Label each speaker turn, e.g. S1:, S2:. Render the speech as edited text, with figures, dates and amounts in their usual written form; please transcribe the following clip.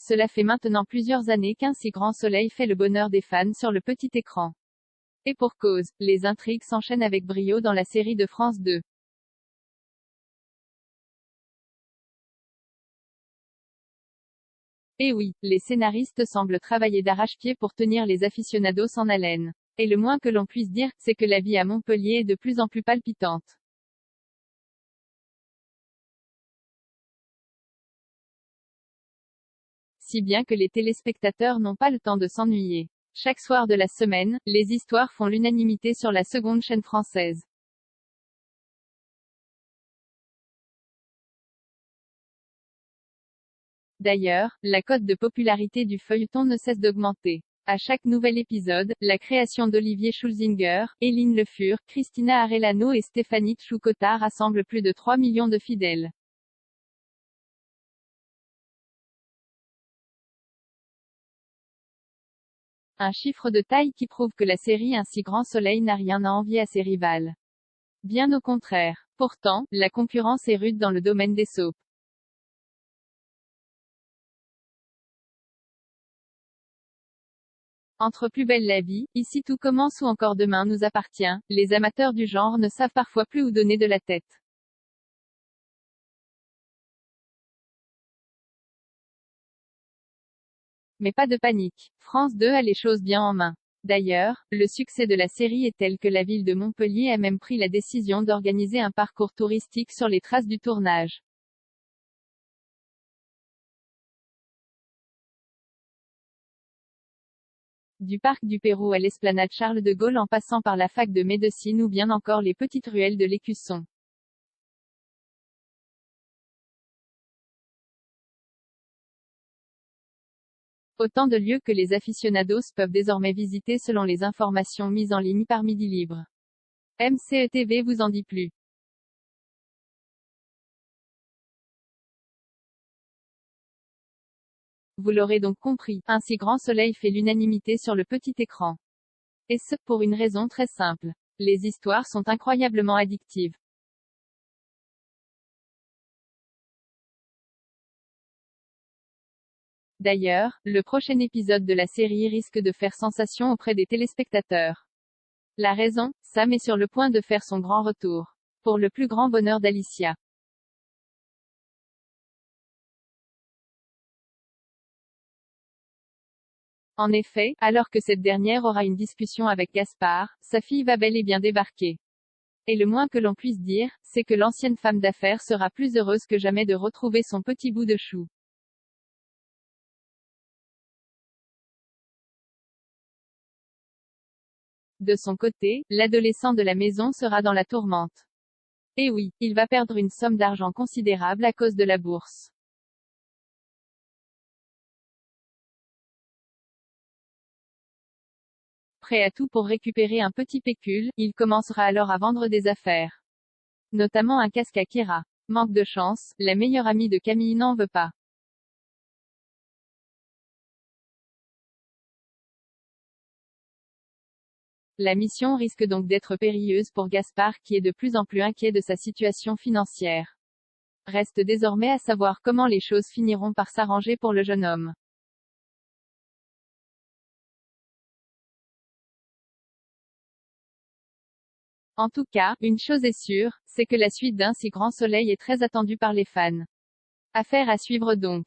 S1: cela fait maintenant plusieurs années qu'un si grand soleil fait le bonheur des fans sur le petit écran. Et pour cause, les intrigues s'enchaînent avec brio dans la série de France 2. Et oui, les scénaristes semblent travailler d'arrache-pied pour tenir les aficionados en haleine. Et le moins que l'on puisse dire, c'est que la vie à Montpellier est de plus en plus palpitante. Si bien que les téléspectateurs n'ont pas le temps de s'ennuyer. Chaque soir de la semaine, les histoires font l'unanimité sur la seconde chaîne française. D'ailleurs, la cote de popularité du feuilleton ne cesse d'augmenter. À chaque nouvel épisode, la création d'Olivier Schulzinger, Éline Le Fur, Christina Arellano et Stéphanie Tchoukotta rassemble plus de 3 millions de fidèles. Un chiffre de taille qui prouve que la série Un si grand soleil n'a rien à envier à ses rivales. Bien au contraire. Pourtant, la concurrence est rude dans le domaine des soaps. Entre Plus belle la vie, Ici tout commence ou encore Demain nous appartient, les amateurs du genre ne savent parfois plus où donner de la tête. Mais pas de panique. France 2 a les choses bien en main. D'ailleurs, le succès de la série est tel que la ville de Montpellier a même pris la décision d'organiser un parcours touristique sur les traces du tournage. Du parc du Pérou à l'esplanade Charles de Gaulle en passant par la fac de médecine ou bien encore les petites ruelles de l'Écusson. Autant de lieux que les aficionados peuvent désormais visiter selon les informations mises en ligne par Midi Libre. MCETV vous en dit plus. Vous l'aurez donc compris, un si grand soleil fait l'unanimité sur le petit écran. Et ce, pour une raison très simple. Les histoires sont incroyablement addictives. D'ailleurs, le prochain épisode de la série risque de faire sensation auprès des téléspectateurs. La raison, Sam est sur le point de faire son grand retour. Pour le plus grand bonheur d'Alicia. En effet, alors que cette dernière aura une discussion avec Gaspard, sa fille va bel et bien débarquer. Et le moins que l'on puisse dire, c'est que l'ancienne femme d'affaires sera plus heureuse que jamais de retrouver son petit bout de chou. De son côté, l'adolescent de la maison sera dans la tourmente. Et oui, il va perdre une somme d'argent considérable à cause de la bourse. Prêt à tout pour récupérer un petit pécule, il commencera alors à vendre des affaires. Notamment un casque à Kira. Manque de chance, la meilleure amie de Camille n'en veut pas. La mission risque donc d'être périlleuse pour Gaspard qui est de plus en plus inquiet de sa situation financière. Reste désormais à savoir comment les choses finiront par s'arranger pour le jeune homme. En tout cas, une chose est sûre, c'est que la suite d'Un si grand soleil est très attendue par les fans. Affaire à suivre donc.